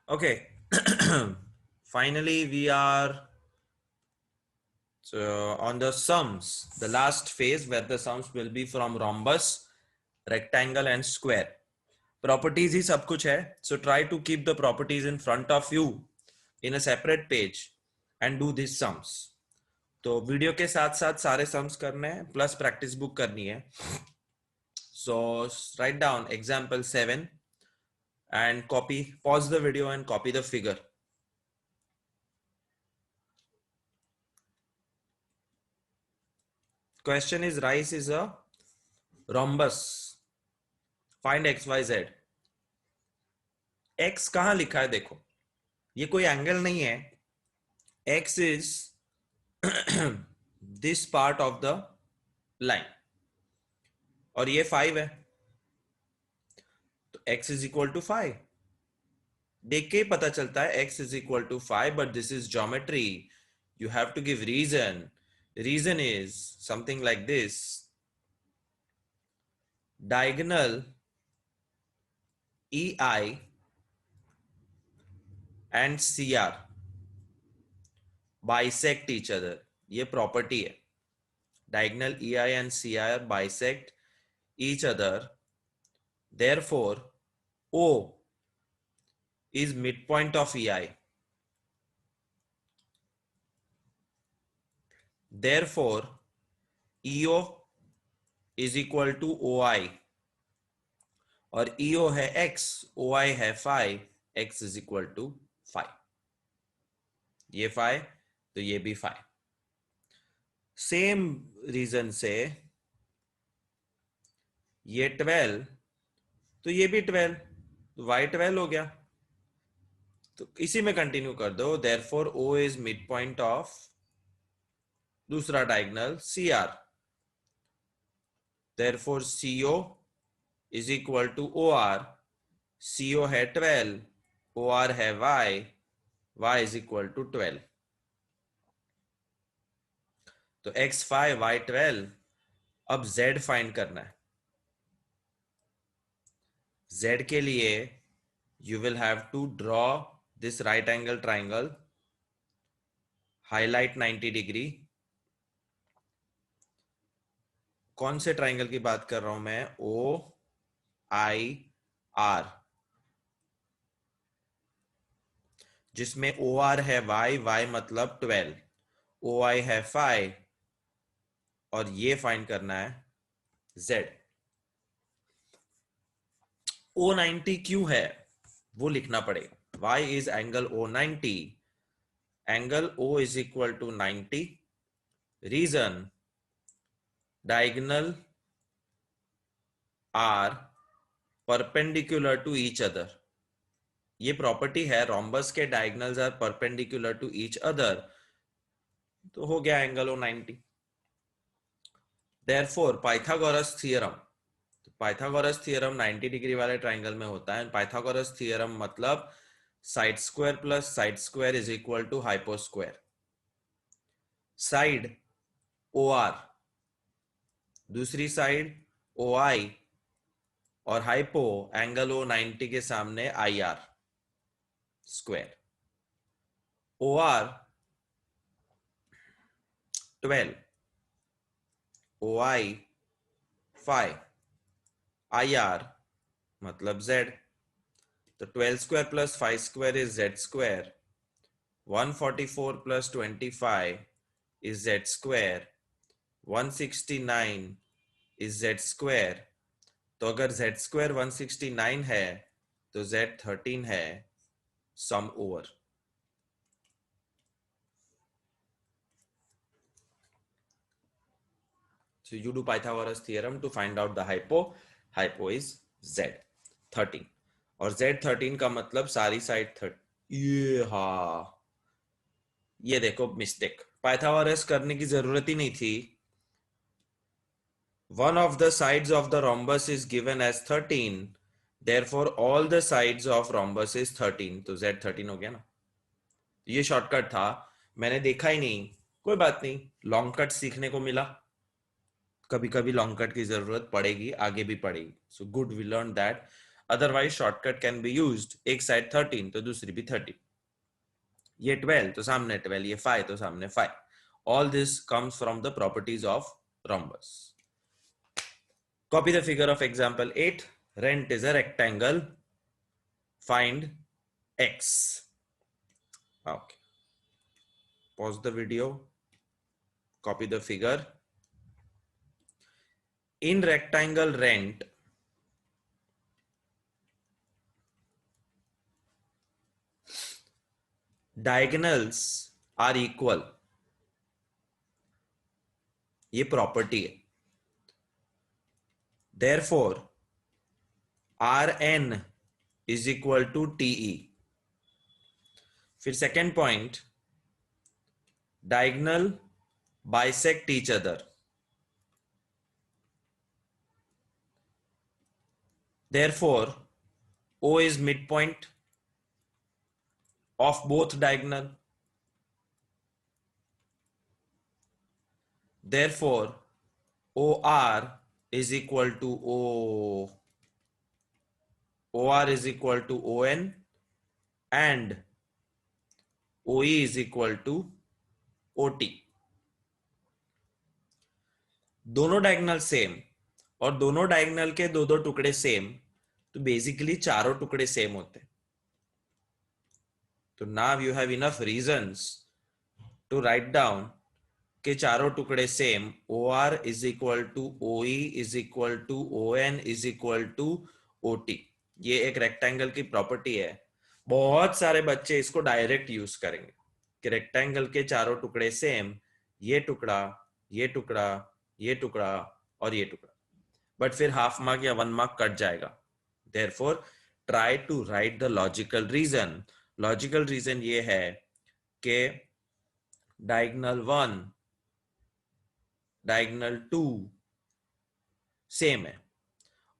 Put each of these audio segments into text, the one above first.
Okay. Finally, we are on the sums, the last phase where the sums will be from rhombus, rectangle, and square. Properties ही सब कुछ है. So try to keep the properties in front of you in a separate page and do these sums. तो video के साथ साथ सारे sums करने हैं प्लस प्रैक्टिस बुक करनी है. So write down example 7 and copy, pause the video and copy the figure. Question is, rice is a rhombus. Find x, y, z. x कहां लिखा है? देखो, ये कोई एंगल नहीं है. x is this part of the line और ये 5 है, तो x is equal to 5. देख के ही पता चलता है x is equal to 5, but this is geometry. You have to give reason. Reason is something like this. Diagonal EI and CR bisect each other. ये प्रॉपर्टी है. Diagonal EI and CR bisect each other. Therefore, O is midpoint of EI. Therefore, EO is equal to OI. और EO है x, OI है 5, x is equal to 5. ये 5 तो ये भी 5. Same reason से ये 12 तो ये भी 12, तो y 12 हो गया. तो इसी में कंटिन्यू कर दो. therefore O is midpoint of दूसरा diagonal CR. therefore CO is equal to OR. CO है 12, OR है y, y is equal to 12. तो x 5, y 12. अब z फाइंड करना है. z के लिए you will have to draw this right angle triangle, highlight 90 degree. कौन से ट्राइंगल की बात कर रहा हूं मैं? OIR, जिसमें OR है y, y मतलब 12, OI है 5 और ये फाइंड करना है z. O90 क्यों है वो लिखना पड़ेगा. y is angle O90. Angle O is equal to 90. Reason, diagonal are perpendicular to each other. ये प्रॉपर्टी है, रोम्बस के diagonals are perpendicular to each other, तो हो गया angle O90. Therefore Pythagoras theorem, तो पाइथागोरस थ्योरम 90 डिग्री वाले triangle में होता है. पाइथागोरस थ्योरम मतलब side square plus side square is equal to hypo square. Side OR, दूसरी साइड OI और हाइपो एंगल O90 के सामने IR square. OR 12, OI 5, IR मतलब Z. तो 12 square plus 5 square is Z square. 144 plus 25 is Z square. 169 is Z square. तो अगर Z square 169 है तो Z 13 है. सम over. So you do Pythagoras theorem to find out the hypo. Hypo is Z 13 और Z 13 का मतलब सारी side 30. ये हाँ, ये देखो मिस्टेक. पाइथागोरस करने की जरूरत ही नहीं थी. One of the sides of the rhombus is given as 13. Therefore all the sides of rhombus is 13. तो Z 13 हो गया ना. ये शॉर्टकट था, मैंने देखा ही नहीं. कोई बात नहीं, लॉन्ग कट सीखने को मिला. कभी कभी लॉन्ग कट की जरूरत पड़ेगी, आगे भी पड़ेगी. So good, we learn that. Otherwise shortcut can be used. एक साइड 13 तो दूसरी भी 13. ये 12 तो सामने 12, ये 5 तो सामने 5. All this comes from the properties of rhombus. Copy the figure of example 8. Rent is a rectangle. Find x. Okay. Pause the video. Copy the figure. In rectangle rent, diagonals are equal. ये property है. Therefore, Rn is equal to TE. फिर second point, diagonal bisect each other. Therefore, O is midpoint of both diagonal. Therefore, OR is equal to OR is equal to ON and OE is equal to OT. दोनों diagonal same और दोनों diagonal के दो दो टुकड़े same, तो basically चारों टुकड़े सेम होते हैं. तो now you have enough reasons to write down के चारों टुकड़े same. OR is equal to OE is equal to ON is equal to OT. ये एक रेक्टेंगल की प्रॉपर्टी है. बहुत सारे बच्चे इसको डायरेक्ट यूज करेंगे कि रेक्टेंगल के चारों टुकड़े सेम, ये टुकड़ा, ये टुकड़ा, ये टुकड़ा और ये टुकड़ा, बट फिर हाफ मार्क या 1 मार्क कट जाएगा. Therefore try to write the logical reason. Logical reason ये है कि डायगोनल 1, डायगोनल 2 सेम है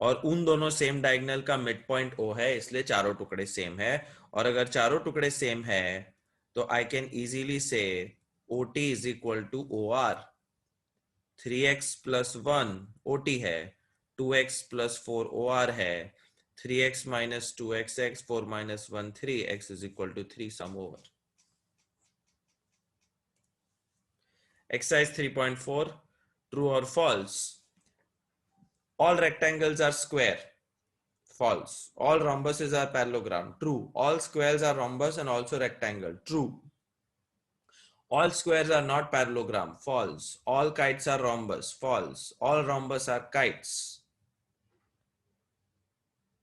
और उन दोनों सेम डायगोनल का मिड पॉइंट O है, इसलिए चारों टुकड़े सेम है. और अगर चारों टुकड़े सेम है तो आई कैन इजीली से OT is equal to OR. 3x plus 1 OT है, 2x plus 4 OR है, 3x minus 2x x, 4 minus 1 3, x is equal to 3, sum over. Exercise 3.4, true or false? All rectangles are square. False. All rhombuses are parallelogram. True. All squares are rhombus and also rectangle. True. All squares are not parallelogram. False. All kites are rhombus. False. All rhombus are kites.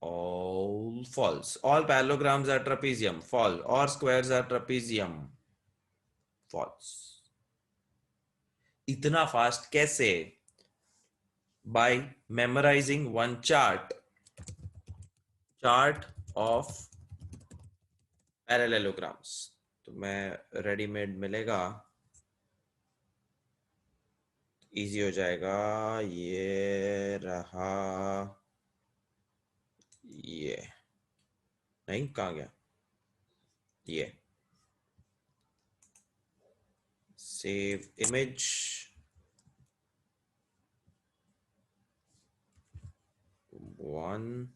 All false. All parallelograms are trapezium. False. All squares are trapezium. False. इतना fast कैसे? By memorizing one chart of parallelograms. तो मैं readymade मिलेगा, easy हो जाएगा. ये रहा, ये नहीं, कहाँ गया ये? Save image. वन,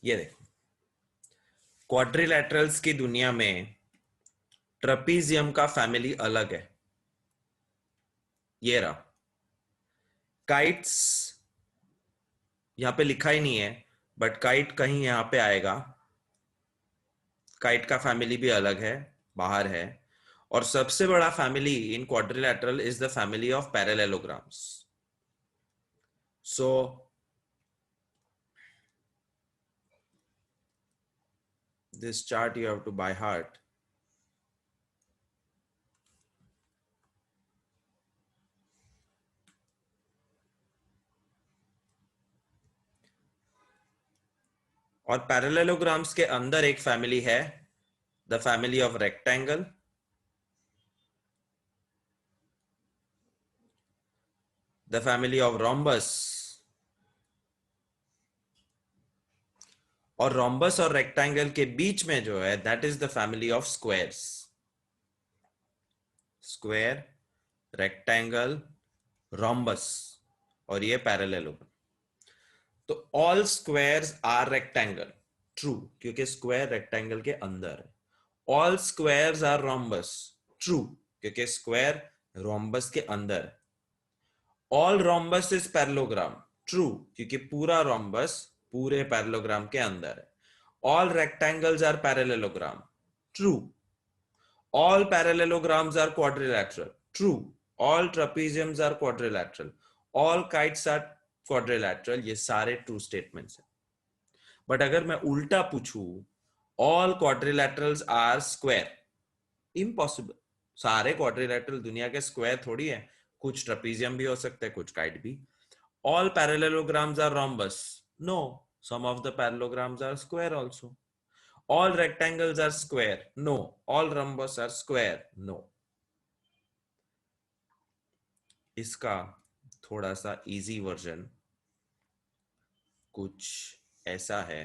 ये देखो, क्वाड्रिलैटरल्स की दुनिया में ट्रपीजियम का फैमिली अलग है. ये रहा. काइट्स यहां पे लिखा ही नहीं है, बट काइट कहीं यहां पे आएगा. काइट का फैमिली भी अलग है, बाहर है. और सबसे बड़ा family in quadrilateral is the family of parallelograms. So this chart you have to by heart. और पैरेललोग्राम्स के अंदर एक फैमिली है, the family of rectangle, the family of rhombus और रोम्बस और रेक्टेंगल के बीच में जो है that is the family of squares. Square, rectangle, rhombus और ये पैरेललोग्राम. तो all squares are rectangle, true, क्योंकि स्क्वायर रेक्टेंगल के अंदर है. All squares are rhombus, true, क्योंकि स्क्वायर रोम्बस के अंदर है. All rhombus is parallelogram, true, क्योंकि पूरा रोम्बस पूरे पैरेललोग्राम के अंदर है. All rectangles are parallelogram, true. All parallelograms are quadrilateral, true. All trapeziums are quadrilateral. All kites are quadrilateral. ये सारे ट्रू स्टेटमेंट्स हैं. बट अगर मैं उल्टा पूछूं, ऑल क्वाड्रिलैटरल्स आर स्क्वायर, इम्पॉसिबल. सारे क्वाड्रिलैटरल दुनिया के स्क्वायर थोड़ी है. कुछ ट्रेपेजियम भी हो सकते हैं, कुछ काइट भी. All parallelograms are rhombus, no, some of the parallelograms are square also. All rectangles are square, no. All rhombus are square, no. इसका थोड़ा सा इजी वर्जन कुछ ऐसा है.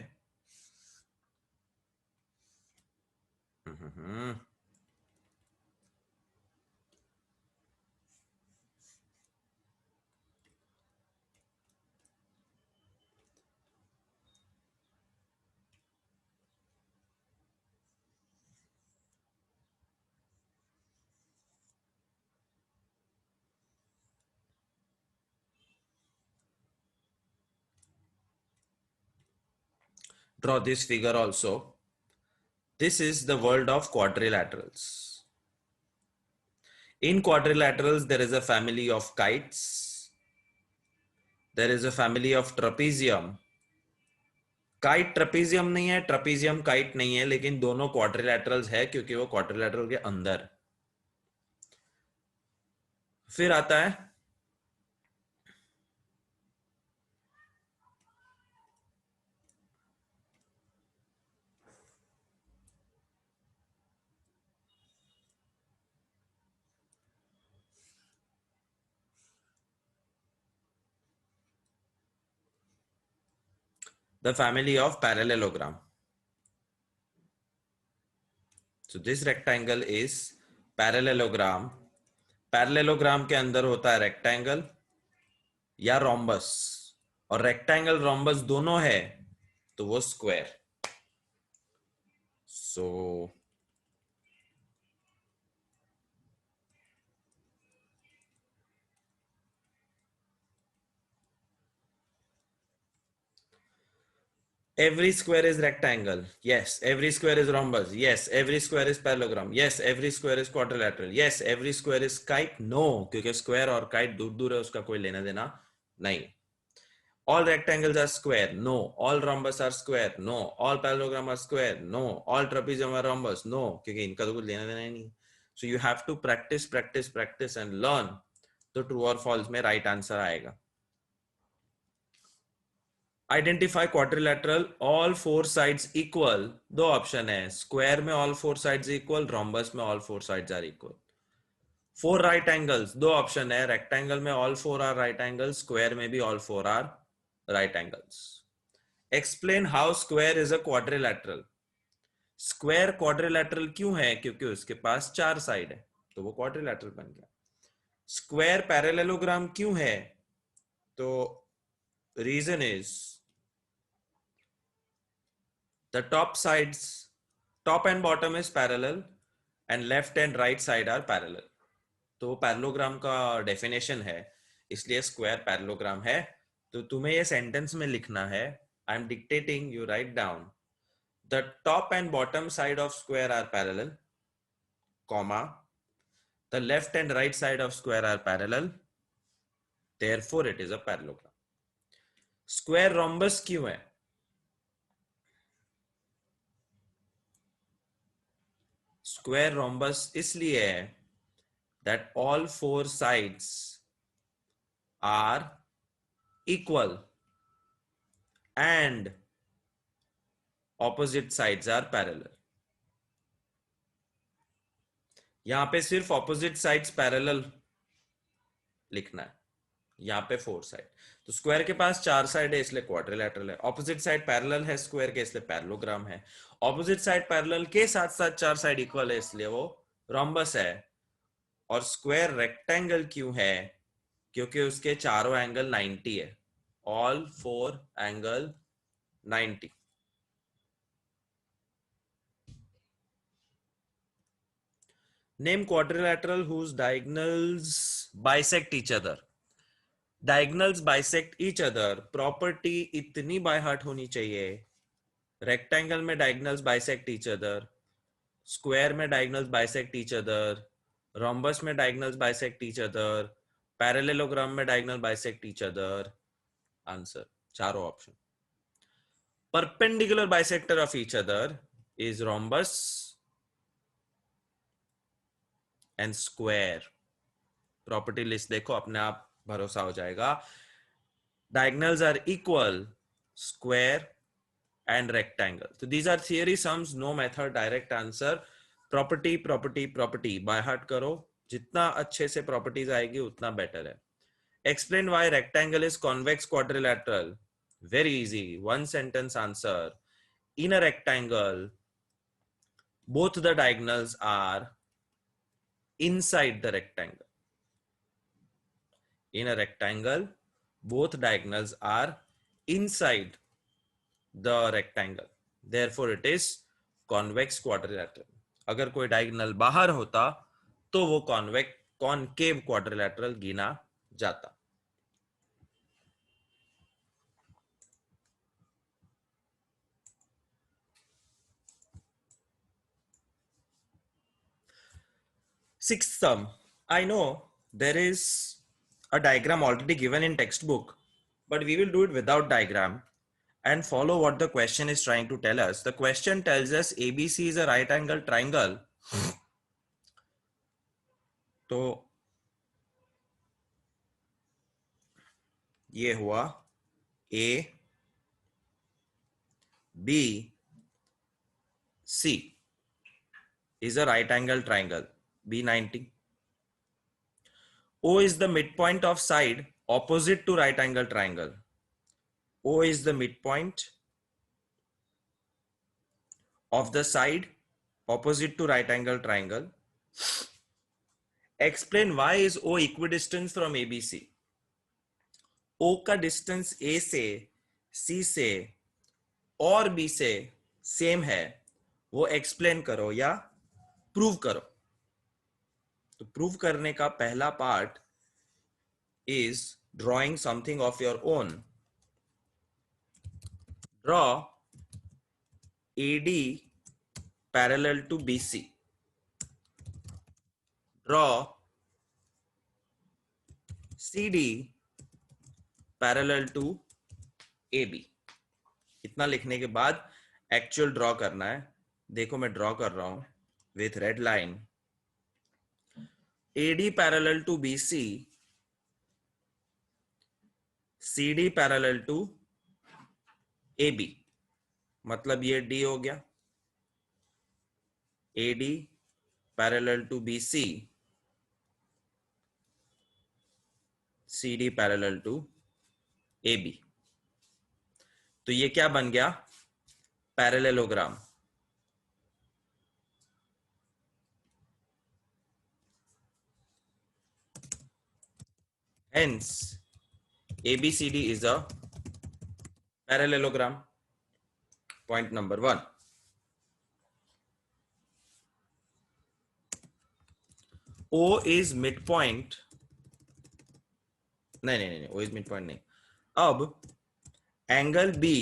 Draw this figure also. This is the world of quadrilaterals. In quadrilaterals, there is a family of kites. There is a family of trapezium. Kite trapezium नहीं है, trapezium kite नहीं है, लेकिन दोनों क्वाड्रिलैटरल्स है क्योंकि वो क्वाड्रिलैटरल के अंदर. फिर आता है the family of parallelogram. So this rectangle is parallelogram. Parallelogram के अंदर होता है रेक्टेंगल या रोम्बस, और रेक्टेंगल रोम्बस दोनों है तो वो square. So every square is rectangle, yes. Every square is rhombus, yes. Every square is parallelogram, yes. Every square is quadrilateral, yes. Every square is kite, no, क्योंकि square और kite दूर दूर है, उसका कोई लेना देना नहीं. All rectangles are square, no. All rhombus are square, no. All parallelogram are square, no. All trapezium are rhombus, no, क्योंकि इनका तो कुछ लेना देना ही नहीं. So you have to practice, practice, practice and learn. तो true और false में right answer आएगा. Identify quadrilateral, all four sides equal. दो ऑप्शन है, स्क्वायर में all four sides equal, rhombus में all four sides are equal. Four right angles, दो option है, रेक्टेंगल में all four are right angles, square में भी all four are right angles. Explain how square is a quadrilateral. Square quadrilateral क्यों है? क्योंकि उसके पास चार साइड है, तो वो क्वाड्रिलैटरल बन गया. स्क्वायर पैरेललोग्राम क्यों है? तो reason is the top and bottom is parallel and left and right side are parallel. तो पैरेललोग्राम का डेफिनेशन है, इसलिए स्क्वायर पैरेललोग्राम है. तो तुम्हें ये सेंटेंस में लिखना है, I am dictating, you write down. The top and bottom side of square are parallel, comma, the left and right side of square are parallel, therefore it is a parallelogram. Square rhombus क्यों है? Square rhombus इसलिए है that all four sides are equal and opposite sides are parallel. यहां पे सिर्फ opposite sides parallel लिखना है, यहाँ पे 4 साइड, तो स्क्वायर के पास 4 साइड है इसलिए क्वाड्रिलेटरल है। ऑपोजिट साइड पैरेलल है स्क्वायर के इसलिए पैरेललोग्राम है। ऑपोजिट साइड पैरेलल के साथ साथ 4 साइड इक्वल है इसलिए वो रोम्बस है। और स्क्वायर रेक्टेंगल क्यों है? क्योंकि उसके चारों एंगल 90 है, all 4 angle 90। Name quadrilateral whose diagonals bisect each other। Diagonals bisect each other, property इतनी बाय हार्ट होनी चाहिए। रेक्टेंगल में diagonals bisect each other, square में diagonals bisect each other, rhombus में diagonals bisect each other, parallelogram में diagonal bisect each other. Answer चारों option. Perpendicular bisector of each other is rhombus and square. Property list देखो, अपने आप भरोसा हो जाएगा। Diagonals are equal, square and rectangle. So these are theory sums, no method, direct answer. Property, property, property. By heart करो, जितना अच्छे से properties आएगी उतना better है। Explain why rectangle is convex quadrilateral. Very easy, one sentence answer. In a rectangle, both the diagonals are inside the rectangle. In a rectangle, both diagonals are inside the rectangle, therefore it is convex quadrilateral। अगर कोई diagonal बाहर होता तो वो concave quadrilateral गिना जाता। Sixth sum, I know there is a diagram already given in textbook, but we will do it without diagram and follow what the question is trying to tell us. The question tells us ABC is a right angle triangle. तो ये हुआ A B C is a right angle triangle, B90. O is the midpoint of side opposite to right angle triangle. O is the midpoint of the side opposite to right angle triangle. Explain why is O equidistant from ABC. O का distance A से C से और B से same है, वो explain करो या prove करो। तो प्रूव करने का पहला part is drawing something of your own. Draw AD parallel to BC। Draw CD parallel to AB। इतना लिखने के बाद एक्चुअल ड्रॉ करना है। देखो मैं ड्रॉ कर रहा हूं with red line. AD parallel to BC, CD parallel to AB, मतलब ये D हो गया। AD parallel to BC, CD parallel to AB। तो ये क्या बन गया? Parallelogram. Hence ABCD is a parallelogram. Point number 1. O is midpoint, नहीं, O is midpoint नहीं। अब angle B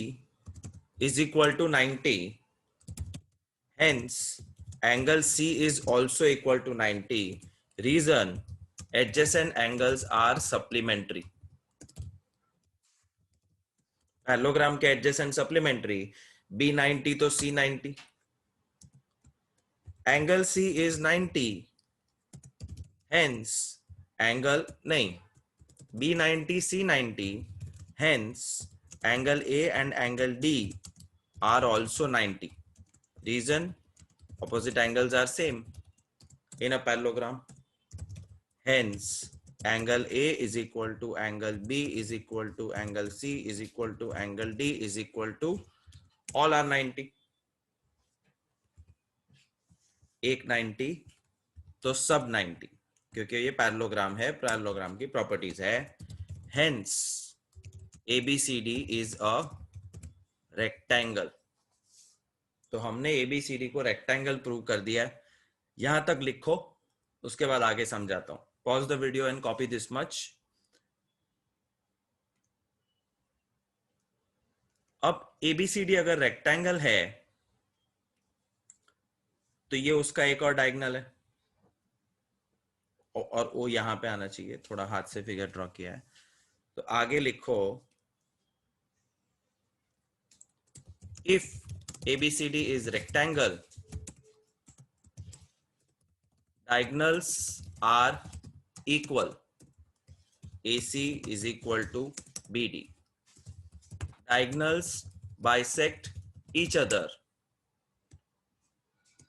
is equal to 90, hence angle C is also equal to 90. Reason, adjacent angles are supplementary। Parallelogram के adjacent supplementary, B90 तो C90। Angle C is 90, hence angle नहीं, B90 C90, hence angle A and angle D are also 90. Reason, opposite angles are same in a parallelogram, hence angle A is equal to angle B is equal to angle C is equal to angle D is equal to all are 90. एक 90 तो सब 90, क्योंकि ये parallelogram है, parallelogram की properties है. Hence ABCD is a rectangle. तो हमने ABCD को रेक्टेंगल प्रूव कर दिया है. यहां तक लिखो, उसके बाद आगे समझाता हूं. Pause the video and copy this much. अब ABCD अगर रेक्टेंगल है तो ये उसका एक और डायगोनल है, और वो यहां पे आना चाहिए. थोड़ा हाथ से फिगर ड्रॉ किया है. तो आगे लिखो, if ABCD is rectangle, diagonals are equal. AC is equal to BD. Diagonals bisect each other.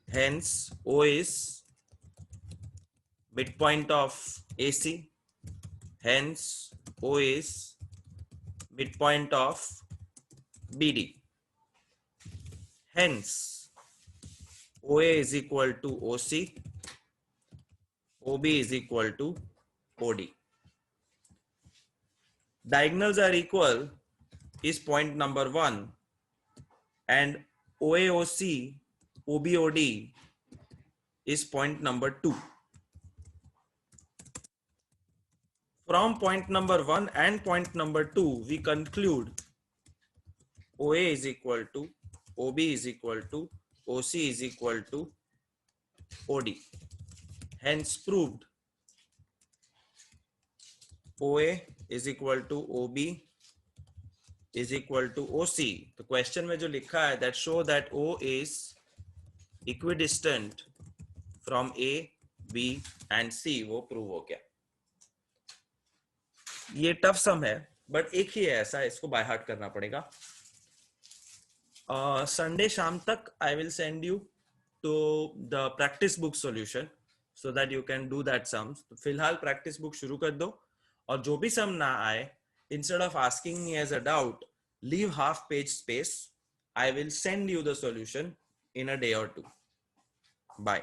Hence, O is midpoint of AC. Hence, O is midpoint of BD. Hence, OA is equal to OC, OB is equal to OD. Diagonals are equal is point number 1, and OAOC, OBOD is point number 2. From point number 1 and point number 2, we conclude OA is equal to OB is equal to OC is equal to OD. Hence proved OA is equal to OB is equal to OC. तो question में जो लिखा है that show that O is equidistant from A, B and C, वो prove हो गया. ये tough सम है, बट एक ही है ऐसा, इसको बाय हार्ट करना पड़ेगा. संडे शाम तक I will send you to the practice book solution so that you can do that sums. तो फिलहाल प्रैक्टिस बुक शुरू कर दो, और जो भी सम ना आए, instead of asking me as a doubt, leave half page space. I will send you the solution in a day or two. Bye.